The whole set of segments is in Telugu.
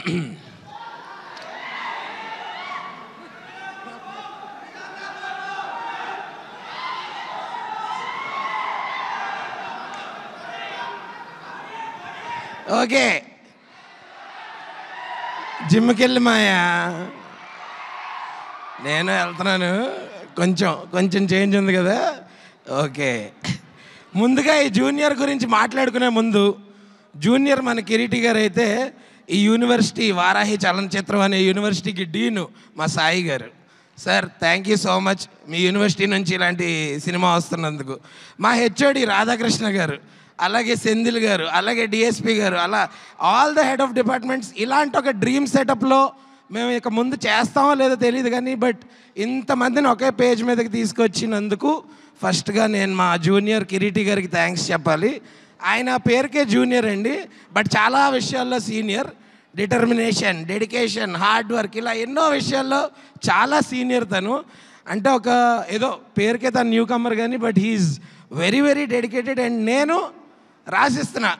ఓకే, జిమ్కి వెళ్ళి మాయా నేను వెళ్తున్నాను, కొంచెం చేంజ్ ఉంది కదా. ఓకే, ముందుగా ఈ జూనియర్ గురించి మాట్లాడుకునే ముందు, జూనియర్ మన కిరీటి గారు అయితే ఈ యూనివర్సిటీ వారాహి చలనచిత్రం అనే యూనివర్సిటీకి డీను మా సాయి గారు. Sir thank you so much me university నుంచి ఇలాంటి సినిమా వస్తున్నందుకు. మా హెచ్ఓడి రాధాకృష్ణ గారు, అలాగే సెంధిల్ గారు, అలాగే డిఎస్పి గారు, అలా all the head of departments. ఇలాంటి ఒక డ్రీమ్ సెటప్లో మేము ఇక ముందు చేస్తామో లేదో తెలియదు కానీ బట్ ఇంతమందిని ఒకే పేజ్ మీదకి తీసుకొచ్చినందుకు ఫస్ట్గా నేను మా జూనియర్ కిరీటి గారికి థ్యాంక్స్ చెప్పాలి. ఆయన పేరుకే జూనియర్ అండి, బట్ చాలా విషయాల్లో senior. Determination, dedication, hard work, ఇలా ఎన్నో విషయాల్లో చాలా సీనియర్ తను. అంటే ఒక ఏదో పేరుకే తను న్యూ కమర్ కానీ but he's very very dedicated. And నేను రాసిస్తున్నా,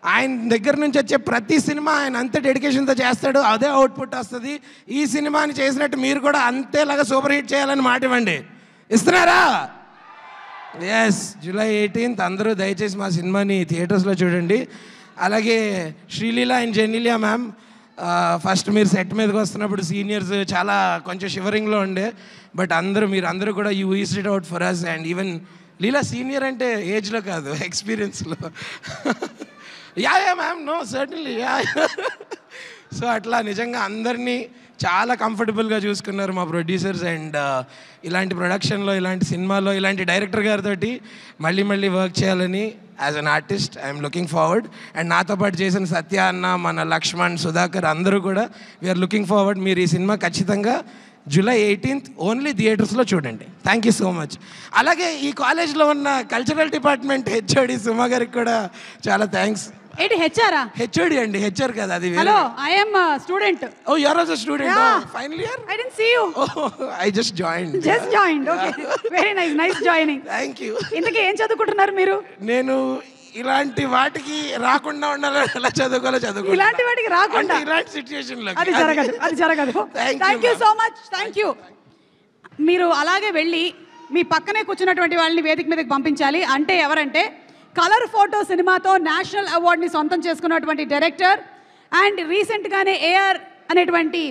ఆయన దగ్గర నుంచి వచ్చే ప్రతి సినిమా ఆయన అంతే డెడికేషన్తో చేస్తాడు, అదే అవుట్పుట్ వస్తుంది. ఈ సినిమాని చేసినట్టు మీరు కూడా అంతేలాగా సూపర్ హిట్ చేయాలని మాట ఇవ్వండి. ఇస్తున్నారా? ఎస్, July 18th అందరూ దయచేసి మా సినిమాని థియేటర్స్లో చూడండి. అలాగే Sreeleela and Genelia ma'am, first మీరు సెట్ మీదకి వస్తున్నప్పుడు సీనియర్స్ చాలా కొంచెం షివరింగ్లో ఉండే, బట్ మీరందరూ కూడా you eased it out for us. And even Leela senior అంటే ఏజ్లో కాదు, ఎక్స్పీరియన్స్లో. Yeah ma'am, no certainly yeah. So అట్లా నిజంగా అందరినీ చాలా కంఫర్టబుల్గా చూసుకున్నారు మా ప్రొడ్యూసర్స్. అండ్ ఇలాంటి ప్రొడక్షన్లో, ఇలాంటి సినిమాలో, ఇలాంటి డైరెక్టర్ గారితో మళ్ళీ వర్క్ చేయాలని as an artist I'm looking forward. And నాతో పాటు చేసిన సత్య అన్న, మన లక్ష్మణ్, సుధాకర్ అందరూ కూడా వీఆర్ లుకింగ్ ఫార్వర్డ్. మీరు ఈ సినిమా ఖచ్చితంగా July 18th ఓన్లీ థియేటర్స్లో చూడండి. Thank you so much. అలాగే ఈ కాలేజ్లో ఉన్న కల్చరల్ డిపార్ట్మెంట్ హెచ్ఓడి సుమా గారికి కూడా చాలా థ్యాంక్స్. ఏంటి హెచ్ఆరా? హెచ్ఓడి అండి, హెచ్ఆర్ కదా అది. Hello, I am student. Oh you are also student. Final year. I didn't see you. I just joined. Okay, very nice joining. Thank you. ఇంతకీ ఏం చదువుకుంటున్నారు మీరు? నేను ఇలాంటి వాటికి రాకుండా ఉండాలి, ఎలా చదువుకోవాలో చదువుకో. ఇలాంటి వాటికి రాకుండా ఇలాంటి సిచ్యుయేషన్లో అది జరగదు. Thank you so much. Thank you. మీరు అలాగే వెళ్ళి మీ పక్కనే కూర్చున్నటువంటి వాళ్ళని వేదిక మీదకి పంపించాలి. అంటే ఎవరంటే కలర్ ఫోటో సినిమాతో నేషనల్ అవార్డుని సొంతం చేసుకున్నటువంటి డైరెక్టర్ అండ్ రీసెంట్గానే AR అనేటువంటి